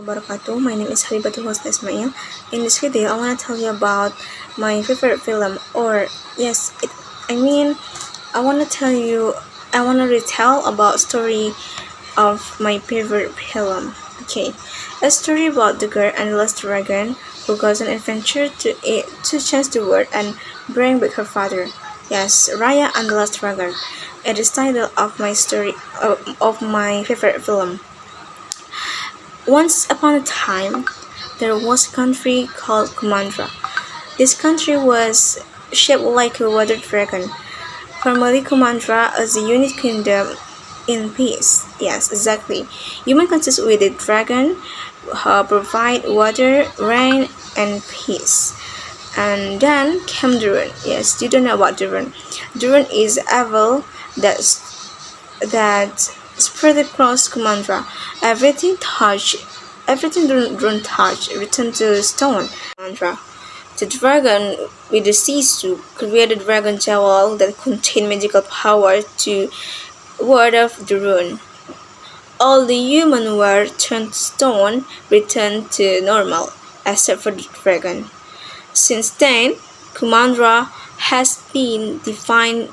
Wabarakatuh. My name is Habibatul Husna Ismail. In this video, I want to tell you about my favorite film, or yes, I want to tell you, I want to retell about story of my favorite film. Okay, a story about the girl and the lost dragon who goes on adventure to change the world and bring back her father. Yes, Raya and the Lost Dragon. It is title of my story of my favorite film. Once upon a time, there was a country called Kumandra. This country was shaped like a water dragon. Formerly, Kumandra is a unique kingdom in peace. Yes, exactly. Human consists with a dragon, provide water, rain, and peace. And then came Duran. Yes, you don't know about Duran. Duran is evil that spread across Kumandra. Everything Duran touched returned to stone. Kumandra. The dragon with the Sisu created a dragon jewel that contained magical power to ward off the rune. All the human were turned to stone, returned to normal, except for the dragon. Since then, Kumandra has been defined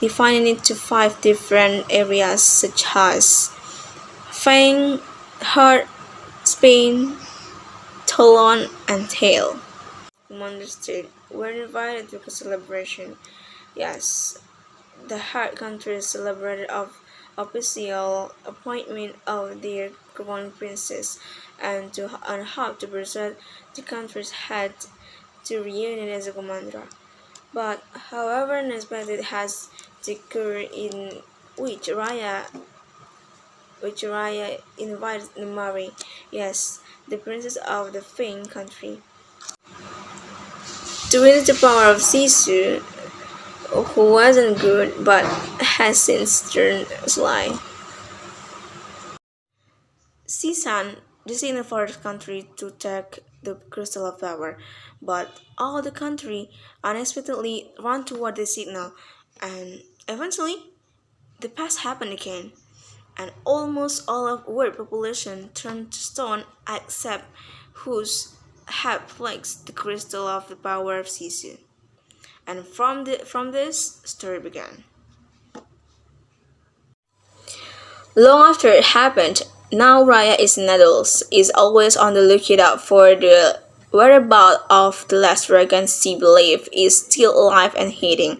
into five different areas such as Fang, Heart, Spain, Toulon, and Tail. Commander State were invited to a celebration. Yes, the Heart country celebrated of official appointment of their crown princess and hope to present the country's head to reunion as a commander. But however unexpected has occurred in which Raya invited to marry, yes, the princess of the Fang country. To witness the power of Sisu, who wasn't good but has since turned sly. Sisan decided for the country to take the crystal of power, but all the country unexpectedly ran toward the signal, and eventually the past happened again, and almost all of world population turned to stone except whose had flexed the crystal of the power of Sisu. And from this story began. Long after it happened, now Raya is an adult, is always on the lookout for the whereabouts of the last dragon she believed is still alive and hiding,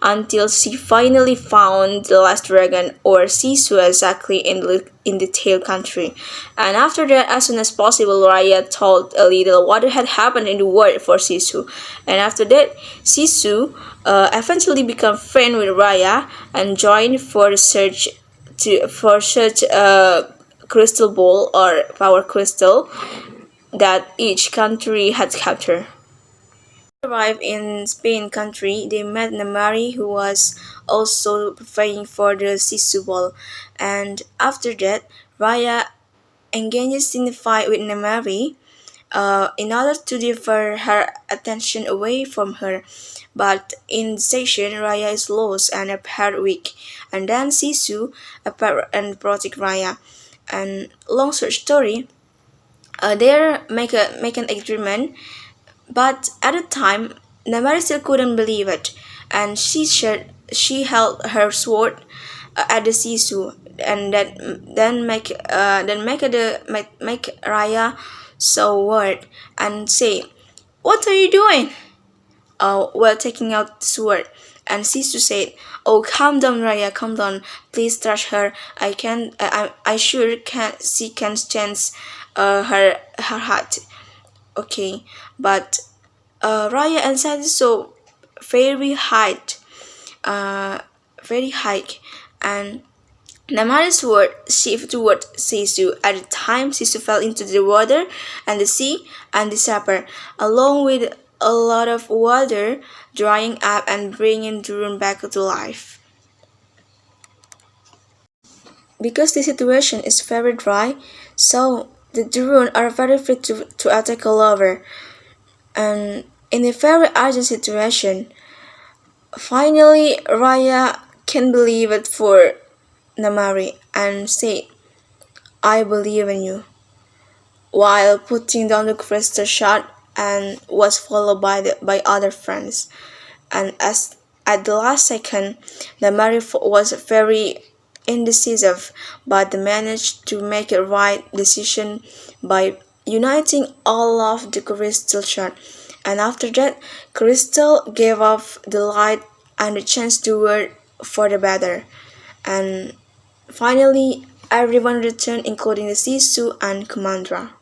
until she finally found the last dragon or Sisu exactly in the tail country. And after that, as soon as possible, Raya told a little what had happened in the world for Sisu. And after that, Sisu eventually became friend with Raya and joined for the search for such a crystal ball or power crystal that each country had captured. Arrived in Spain country, they met Namari who was also praying for the Sisu ball, and after that, Raya engages in a fight with Namari in order to divert her attention away from her. But in the station, Raya is lost and appeared weak, and then Sisu appeared and protect Raya. And long story, they make an agreement, but at the time, Namari still couldn't believe it, and she held her sword at the Sisu, and make Raya so worried and say, "What are you doing?" While taking out the sword. And Sisu said, "Oh, calm down, Raya, calm down. Please touch her. I sure can. She can sense her heart." Okay, but Raya and so very high, uh, very high, and Namari's sword shifted toward Sisu. At the time, Sisu fell into the water and the sea and disappeared, along with a lot of water drying up and bringing Durun back to life. Because the situation is very dry, so the Durun are very free to attack a lover. And in a very urgent situation, finally Raya can believe it for Namari and say, "I believe in you." while putting down the crystal shot and was followed by other friends. And as at the last second, the Mary was very indecisive, but they managed to make a right decision by uniting all of the crystal shot. And after that, Crystal gave up the light and the chance to work for the better. And finally, everyone returned, including the Sisu and Kumandra.